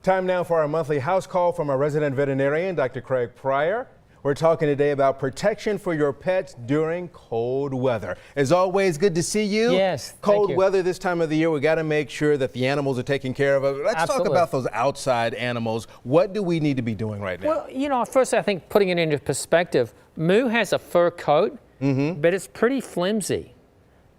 Time now for our monthly house call from our resident veterinarian, Dr. Craig Pryor. We're talking today about protection for your pets during cold weather. As always, good to see you. Yes, cold weather this time of the year, we got to make sure that the animals are taken care of. Let's talk about those outside animals. What do we need to be doing right now? Well, you know, first I think putting it into perspective, Moo has a fur coat, but it's pretty flimsy.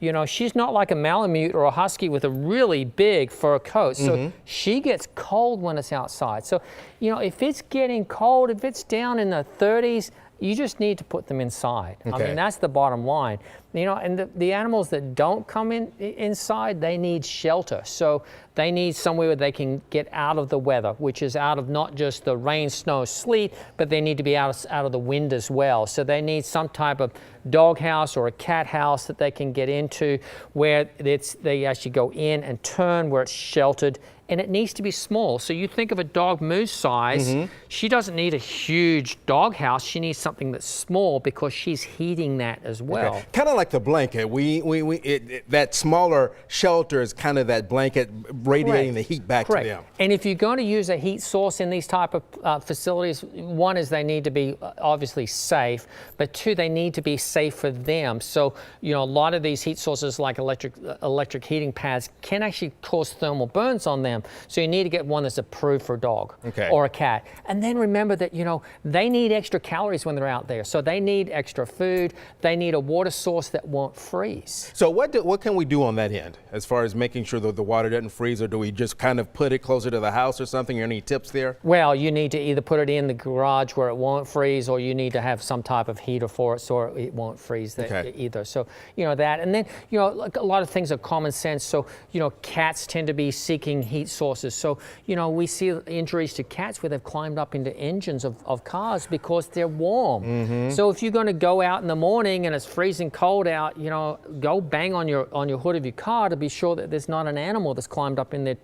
You know, she's not like a Malamute or a Husky with a really big fur coat. So she gets cold when it's outside. So, you know, if it's getting cold, if it's down in the 30s, you just need to put them inside. I mean, that's the bottom line. You know, and the animals that don't come inside, they need shelter. So they need somewhere where they can get out of the weather, which is out of not just the rain, snow, sleet, but they need to be out of the wind as well. So they need some type of dog house or a cat house that they can get into where they actually go in and turn where it's sheltered. And it needs to be small. So you think of a dog Moo's size, she doesn't need a huge dog house. She needs something that's small because she's heating that as well. Kind of like the blanket. That smaller shelter is kind of that blanket radiating the heat back to them. And if you're going to use a heat source in these type of facilities, one is they need to be obviously safe, but two, they need to be safe for them. So, you know, a lot of these heat sources like electric heating pads can actually cause thermal burns on them. So you need to get one that's approved for a dog or a cat. And then remember that, you know, they need extra calories when they're out there. So they need extra food. They need a water source that won't freeze. So what can we do on that end as far as making sure that the water doesn't freeze, or do we just kind of put it closer to the house or something? Any tips there? Well, you need to either put it in the garage where it won't freeze, or you need to have some type of heater for it so it won't freeze either. So, you know, that. And then, you know, like a lot of things are common sense. So, you know, cats tend to be seeking heat sources. So, you know, we see injuries to cats where they've climbed up into engines of cars because they're warm. So if you're going to go out in the morning and it's freezing cold out, you know, go bang on your hood of your car to be sure that there's not an animal that's climbed up in there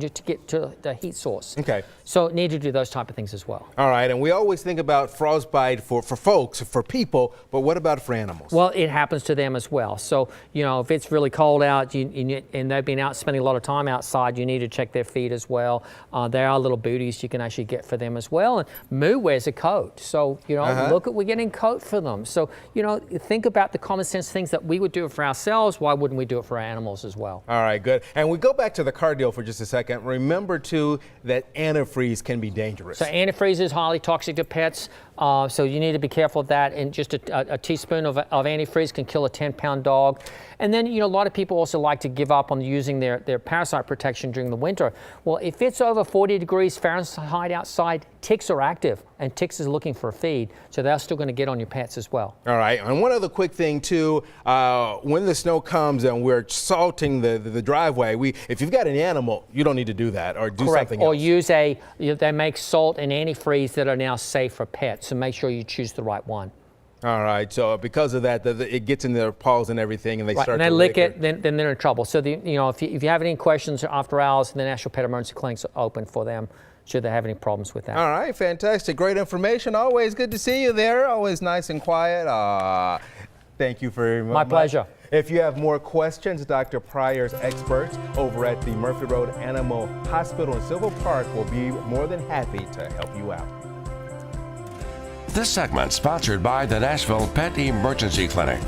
to get to the heat source. So need to do those type of things as well. All right, and we always think about frostbite for folks, for people, but what about for animals? Well, it happens to them as well. So, you know, if it's really cold out and they've been out spending a lot of time outside, you need to check their feet as well. There are little booties you can actually get for them as well. And Moo wears a coat. So, you know, look at, we're getting coat for them. So, you know, think about the common sense things that we would do for ourselves. Why wouldn't we do it for our animals as well? All right, good. And we go back to the car deal for just a second. Remember, too, that antifreeze can be dangerous. So antifreeze is highly toxic to pets. So you need to be careful of that. And just a teaspoon of antifreeze can kill a 10-pound dog. And then, you know, a lot of people also like to give up on using their parasite protection during the winter. Well, if it's over 40 degrees Fahrenheit outside, ticks are active, and ticks is looking for a feed. So they're still going to get on your pets as well. All right. And one other quick thing, too, when the snow comes and we're salting the driveway, if you've got an animal, you don't need to do that, or do something else. Or use they make salt and antifreeze that are now safe for pets. So make sure you choose the right one. All right, so because of that, it gets in their paws and everything, and they start to lick it, then they're in trouble. So, you know, if you have any questions after hours, the National Pet Emergency Clinics are open for them should they have any problems with that. All right, fantastic. Great information. Always good to see you there. Always nice and quiet. Thank you very much. My pleasure. If you have more questions, Dr. Pryor's experts over at the Murphy Road Animal Hospital in Silver Park will be more than happy to help you out. This segment sponsored by the Nashville Pet Emergency Clinic.